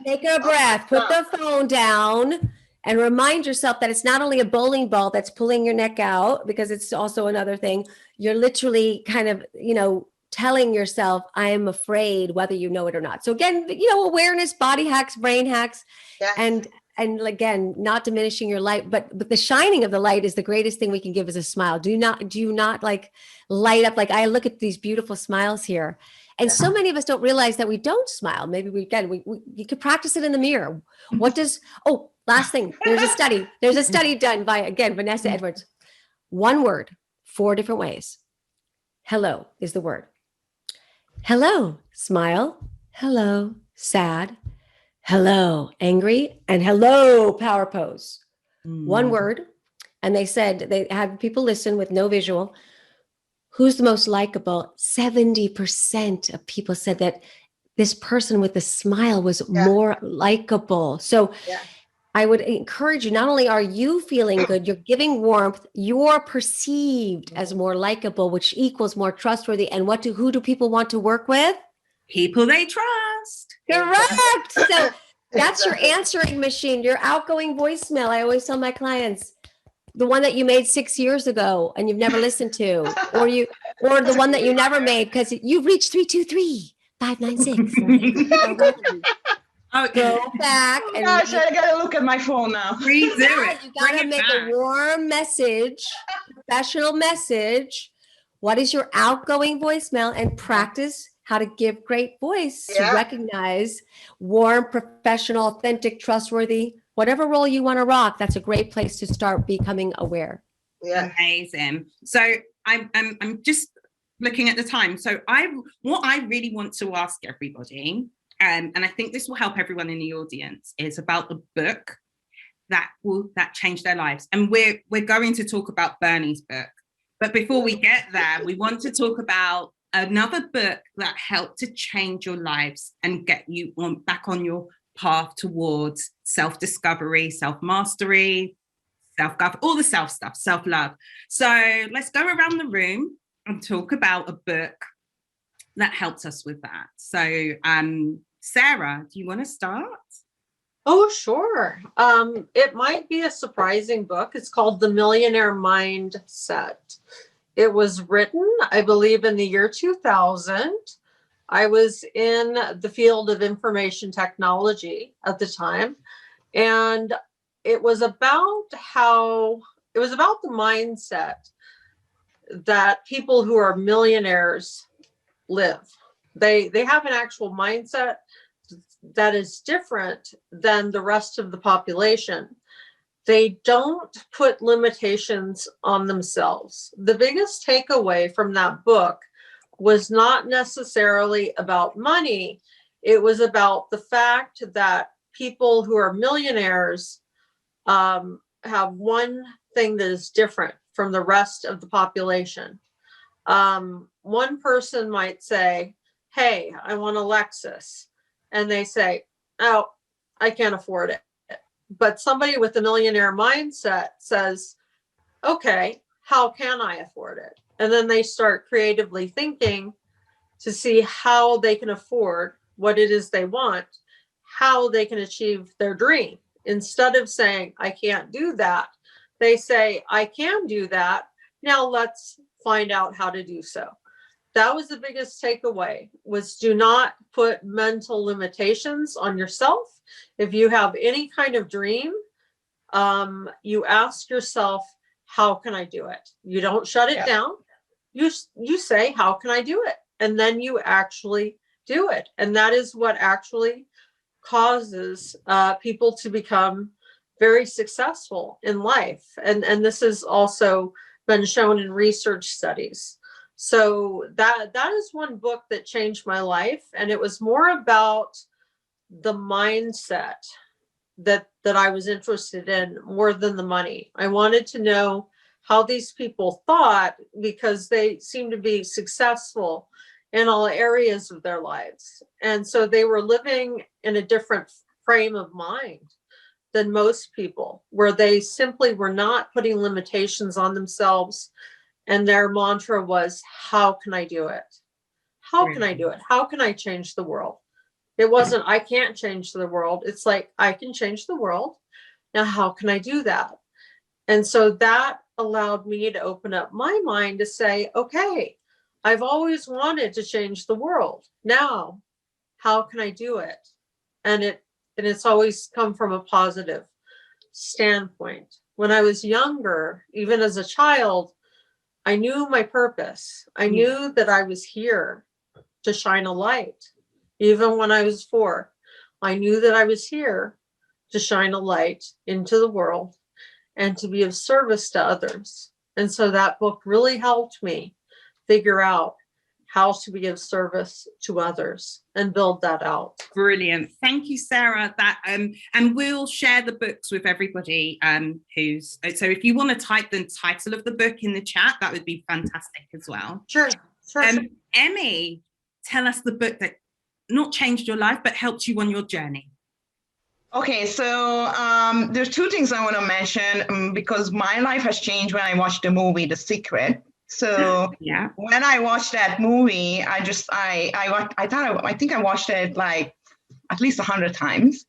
Take a breath, put the phone down, and remind yourself that it's not only a bowling ball that's pulling your neck out, because it's also another thing. You're literally kind of, telling yourself, I am afraid, whether you know it or not. So again, awareness, body hacks, brain hacks, and again, not diminishing your light, but the shining of the light is the greatest thing we can give as a smile. Do you not like light up? Like I look at these beautiful smiles here, and so many of us don't realize that we don't smile. Maybe you could practice it in the mirror. Last thing, there's a study done by, again, Vanessa Edwards. One word, 4 different ways. Hello is the word. Hello, smile. Hello, sad. Hello, angry. And hello, power pose. One word. And they said, they had people listen with no visual. Who's the most likable? 70% of people said that this person with the smile was more likable. So I would encourage you, not only are you feeling good, you're giving warmth, you're perceived as more likable, which equals more trustworthy. And who do people want to work with? People they trust. Correct. So that's your answering machine, your outgoing voicemail. I always tell my clients, the one that you made 6 years ago and you've never listened to, or the one that you never made because you've reached 323-596. Go back and gosh, I gotta look at my phone now. Redo it. You gotta make a warm message, professional message. What is your outgoing voicemail? And practice how to give great voice to recognize warm, professional, authentic, trustworthy. Whatever role you want to rock, that's a great place to start becoming aware. Yeah. Amazing. So I'm just looking at the time. So what I really want to ask everybody, and I think this will help everyone in the audience, is about the book that changed their lives. And we're going to talk about Bernie's book. But before we get there, we want to talk about another book that helped to change your lives and get you back on your path towards self-discovery, self-mastery, self-governance, all the self stuff, self-love. So let's go around the room and talk about a book that helps us with that. So Sarah, do you want to start? Oh, sure. It might be a surprising book. It's called The Millionaire Mind Set. It was written, I believe, in the year 2000. I was in the field of information technology at the time, and it was about the mindset that people who are millionaires live. They have an actual mindset that is different than the rest of the population. They don't put limitations on themselves. The biggest takeaway from that book was not necessarily about money. It was about the fact that people who are millionaires have one thing that is different from the rest of the population. One person might say, hey, I want a Lexus. And they say, oh, I can't afford it. But somebody with a millionaire mindset says, okay, how can I afford it? And then they start creatively thinking to see how they can afford what it is they want, how they can achieve their dream. Instead of saying, I can't do that, they say, I can do that. Now let's find out how to do so. That was the biggest takeaway, was do not put mental limitations on yourself. If you have any kind of dream, you ask yourself, how can I do it? You don't shut it down. You say, how can I do it? And then you actually do it. And that is what actually causes people to become very successful in life. And this has also been shown in research studies. So that is one book that changed my life. And it was more about the mindset that I was interested in more than the money. I wanted to know how these people thought, because they seemed to be successful in all areas of their lives. And so they were living in a different frame of mind than most people, where they simply were not putting limitations on themselves. And their mantra was, how can I do it? How can I do it? How can I change the world? It wasn't, I can't change the world. It's like, I can change the world. Now, how can I do that? And so that allowed me to open up my mind to say, okay, I've always wanted to change the world. Now, how can I do it? And it's always come from a positive standpoint. When I was younger, even as a child, I knew my purpose. I knew that I was here to shine a light. Even when I was 4, I knew that I was here to shine a light into the world and to be of service to others. And so that book really helped me figure out how to be of service to others and build that out. Brilliant. Thank you, Sarah. That and we'll share the books with everybody who's so if you want to type the title of the book in the chat, that would be fantastic as well. Sure. Emmy, tell us the book that not changed your life but helped you on your journey. Okay, so there's two things I want to mention because my life has changed when I watched the movie The Secret. So yeah, when I watched that movie, I think I watched it like at least 100 times.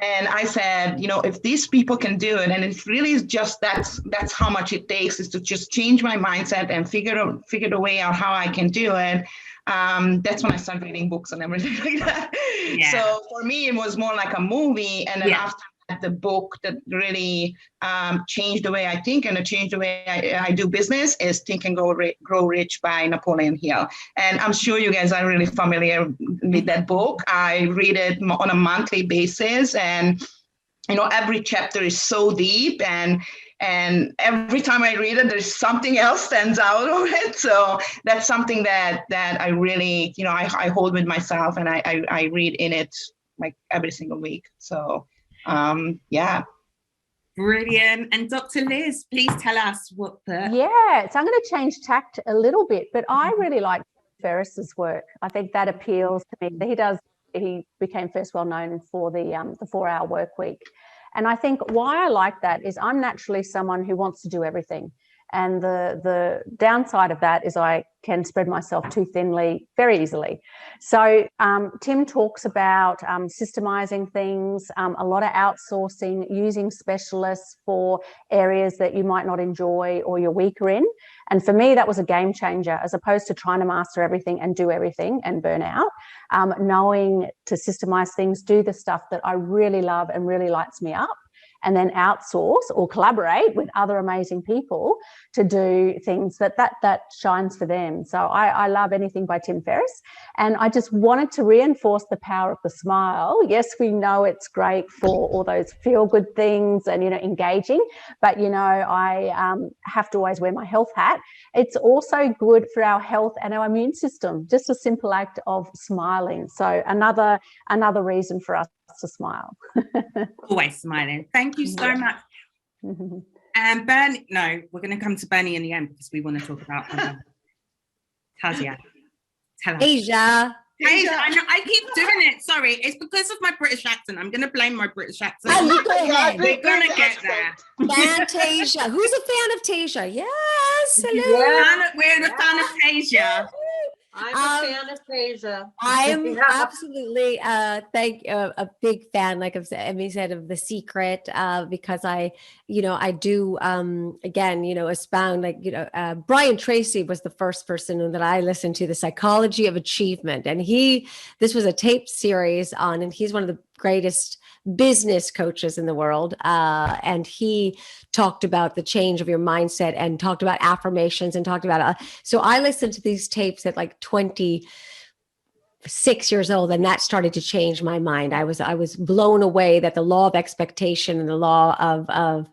And I said, if these people can do it, and it really is just that's how much it takes, is to just change my mindset and figure the way out how I can do it. That's when I started reading books and everything like that. Yeah. So for me, it was more like a movie. And then after that, the book that really changed the way I think and changed the way I do business is Think and Grow Rich by Napoleon Hill. And I'm sure you guys are really familiar with that book. I read it on a monthly basis, and every chapter is so deep, and every time I read it, there's something else stands out of it. So that's something that I really, I hold with myself, and I read in it like every single week. So yeah. Brilliant. And Dr. Liz, please tell us what the... Yeah, so I'm going to change tact a little bit, but I really like Ferris's work. I think that appeals to me. He became first well known for the 4-hour work week. And I think why I like that is I'm naturally someone who wants to do everything. And the downside of that is I can spread myself too thinly very easily. So Tim talks about systemizing things, a lot of outsourcing, using specialists for areas that you might not enjoy or you're weaker in. And for me, that was a game changer, as opposed to trying to master everything and do everything and burn out. Knowing to systemize things, do the stuff that I really love and really lights me up, and then outsource or collaborate with other amazing people to do things that shines for them. So I love anything by Tim Ferriss. And I just wanted to reinforce the power of the smile. Yes, we know it's great for all those feel-good things and, engaging, but, I have to always wear my health hat. It's also good for our health and our immune system, just a simple act of smiling. So another reason for us to smile. Always smiling. Thank you so much. And Bernie, no, we're going to come to Bernie in the end because we want to talk about Tasia. Tell us. Tasia. I know, I keep doing it. Sorry, it's because of my British accent. I'm going to blame my British accent. Oh, we're going to get there. Tasia. Who's a fan of Tasia? Yes. Hello. We're a fan of Tasia. I'm a fan of Tasia. I'm absolutely a big fan, like Emmy said, of The Secret, because I do again, expound, Brian Tracy was the first person that I listened to, The Psychology of Achievement, and this was a tape series on, and he's one of the greatest business coaches in the world, and he talked about the change of your mindset and talked about affirmations and talked about so I listened to these tapes at like 26 years old, and that started to change my mind. I was blown away that the law of expectation and the law of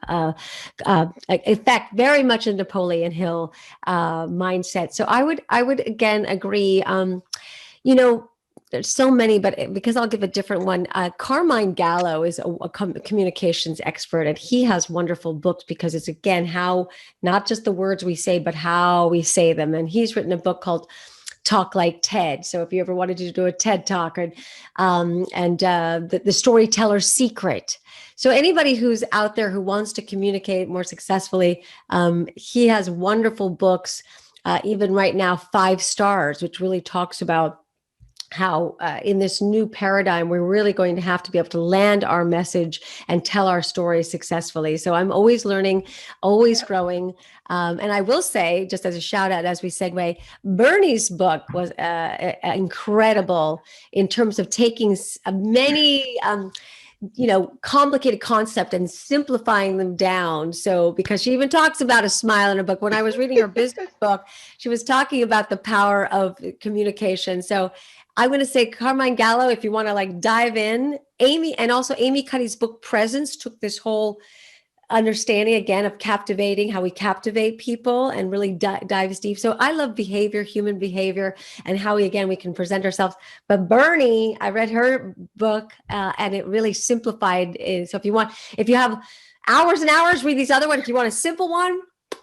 effect, very much a Napoleon Hill mindset. So I would again agree. There's so many, but because I'll give a different one. Carmine Gallo is a communications expert, and he has wonderful books because it's, again, how not just the words we say, but how we say them. And he's written a book called Talk Like TED. So if you ever wanted to do a TED Talk, the Storyteller's Secret. So anybody who's out there who wants to communicate more successfully, he has wonderful books. Even right now, 5 Stars, which really talks about how in this new paradigm, we're really going to have to be able to land our message and tell our story successfully. So I'm always learning, always growing. And I will say, just as a shout out, as we segue, Bernie's book was incredible in terms of taking many complicated concept and simplifying them down. So, because she even talks about a smile in her book. When I was reading her business book, she was talking about the power of communication. So I'm going to say Carmine Gallo, if you want to dive in. Amy Cuddy's book Presence took this whole understanding again of captivating, how we captivate people and really dives deep. So I love behavior, human behavior, and how we can present ourselves. But Bernie, I read her book and it really simplified it. So if you have hours and hours, read these other ones. If you want a simple one,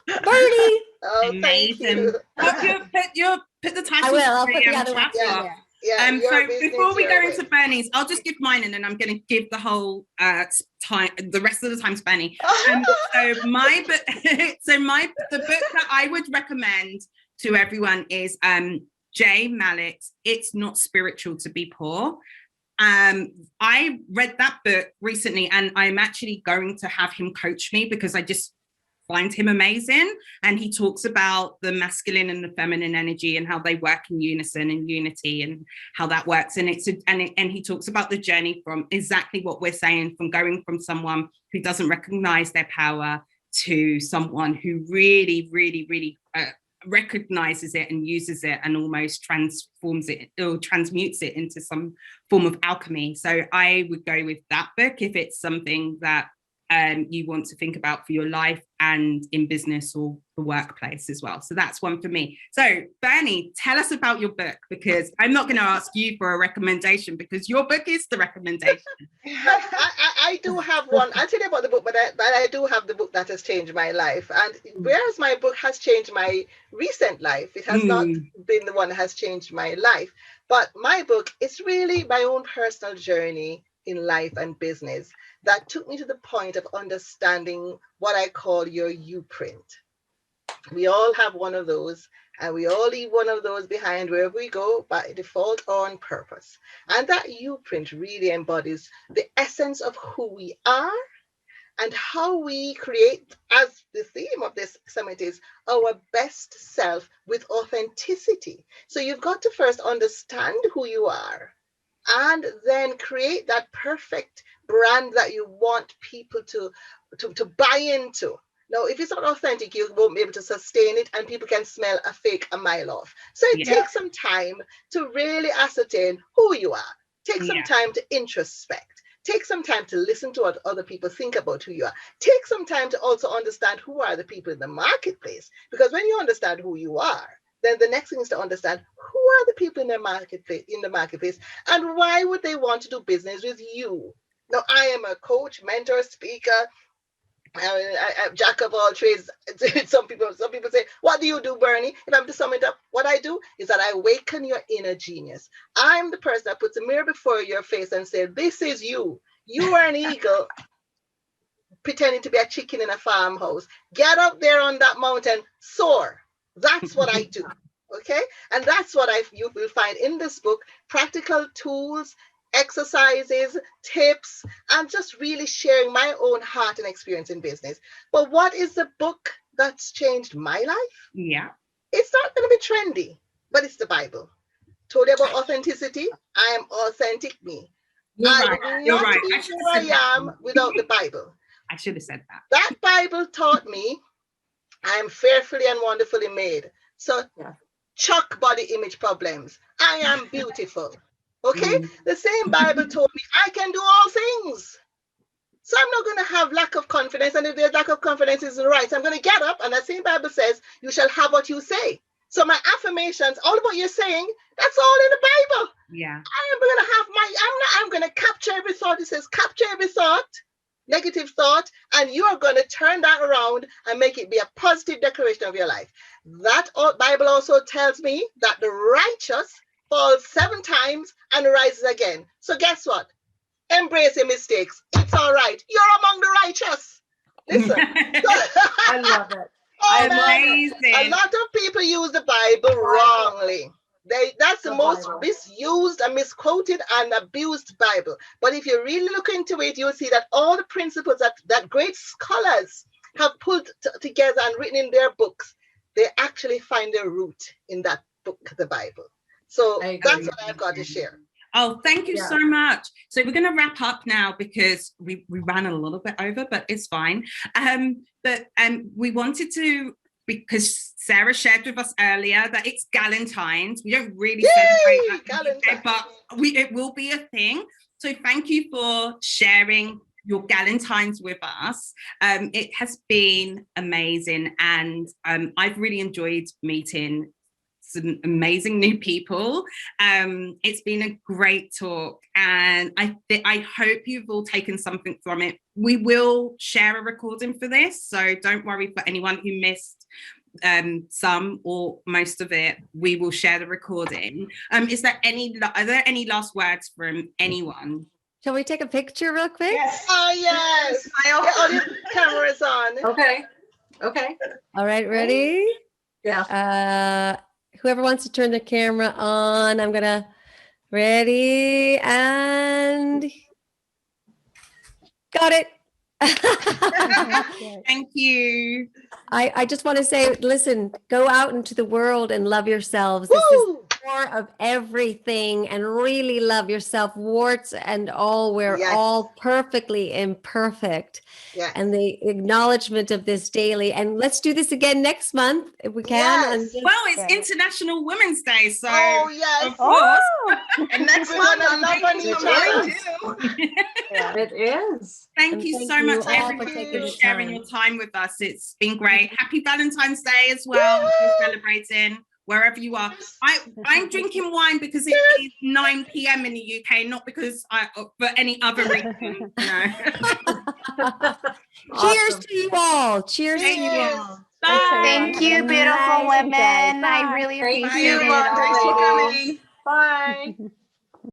Bernie. Oh, thank you. Put the title. I will. I'll put the other one. Yeah, so before we go into Bernie's, I'll just give mine, and then I'm going to give the whole time, the rest of the time to Bernie. So my book, the book that I would recommend to everyone is Jay Mallett's "It's Not Spiritual to Be Poor." I read that book recently, and I'm actually going to have him coach me because I just find him amazing. And he talks about the masculine and the feminine energy and how they work in unison and unity and how that works. And he talks about the journey from exactly what we're saying, from going from someone who doesn't recognize their power to someone who really, really, really recognizes it and uses it and almost transforms it or transmutes it into some form of alchemy. So I would go with that book if it's something that you want to think about for your life and in business or the workplace as well. So that's one for me. So Bernie, tell us about your book, because I'm not going to ask you for a recommendation because your book is the recommendation. I do have one. I'll tell you about the book, but I do have the book that has changed my life. And whereas my book has changed my recent life, it has not been the one that has changed my life. But my book is really my own personal journey in life and business that took me to the point of understanding what I call your U-print. We all have one of those, and we all leave one of those behind wherever we go by default or on purpose. And that U-print really embodies the essence of who we are and how we create, as the theme of this summit is, our best self with authenticity. So you've got to first understand who you are and then create that perfect brand that you want people to buy into. Now, if it's not authentic, you won't be able to sustain it, and people can smell a fake a mile off. So it takes some time to really ascertain who you are. Take some time to introspect. Take some time to listen to what other people think about who you are. Take some time to also understand who are the people in the marketplace. Because when you understand who you are, then the next thing is to understand who are the people in the marketplace and why would they want to do business with you. Now, I am a coach, mentor, speaker, I'm jack of all trades. Some people say, what do you do, Bernie? If I'm to sum it up, what I do is that I awaken your inner genius. I'm the person that puts a mirror before your face and says, this is you. You are an eagle pretending to be a chicken in a farmhouse. Get up there on that mountain, soar. That's what I do. Okay? And that's what you will find in this book, practical tools, exercises, tips, and just really sharing my own heart and experience in business. But what is the book that's changed my life? Yeah. It's not going to be trendy, but it's the Bible. Told you about authenticity. I am authentic me. You're I right. would You're not right. be who I am without the Bible. I should have said that. That Bible taught me I am fearfully and wonderfully made. So chuck body image problems. I am beautiful. Okay? The same Bible told me I can do all things. So I'm not going to have lack of confidence. And if there's lack of confidence isn't right, so I'm going to get up. And that same Bible says, you shall have what you say. So my affirmations, all of what you're saying, that's all in the Bible. Yeah. I am going to have I'm going to capture every thought. It says, capture every thought, negative thought, and you are going to turn that around and make it be a positive declaration of your life. That Bible also tells me that the righteous falls 7 times and rises again. So guess what? Embrace your mistakes. It's all right. You're among the righteous. Listen. I love it. Amazing. A lot of people use the Bible wrongly. That's the most misused and misquoted and abused Bible. But if you really look into it, you'll see that all the principles that great scholars have pulled together and written in their books, they actually find their root in that book, the Bible. So that's what I've got to share. Oh, thank you so much. So we're going to wrap up now because we ran a little bit over, but it's fine. But we wanted to, because Sarah shared with us earlier that it's Galentine's. We don't really celebrate that, but it will be a thing. So thank you for sharing your Galentine's with us. It has been amazing, and I've really enjoyed meeting some amazing new people. It's been a great talk, and I hope you've all taken something from it. We will share a recording for this, so don't worry for anyone who missed some or most of it. We will share the recording. Are there any last words from anyone? Shall we take a picture real quick? Yes. Oh, yes. Get all your cameras on. Okay. Okay. All right, ready? Yeah. Whoever wants to turn the camera on, I'm gonna ready and got it. Thank you. I just want to say, listen, go out into the world and love yourselves. This is Woo! core of everything, and really love yourself, warts and all. We're Yes. all perfectly imperfect. Yes. And the acknowledgement of this daily. And let's do this again next month if we can. Yes. Well, it's International Women's Day, so Oh, yes. of course. Oh, And next We're month, gonna I'm love on taking each some other. mine too. yeah. It is. Thank And you thank so you much, all everyone, for taking for the sharing time. your time with us. It's been great. Happy Valentine's Day as well. We're celebrating wherever you are. I'm drinking wine because it is 9 p.m. in the UK, not because for any other reason. No. Cheers to you all. Cheers to you Cheers. all. Bye. Thank Have you, an beautiful amazing day. women. I Bye. really Thank Bye, appreciate it everyone. Thanks for all. coming. Bye.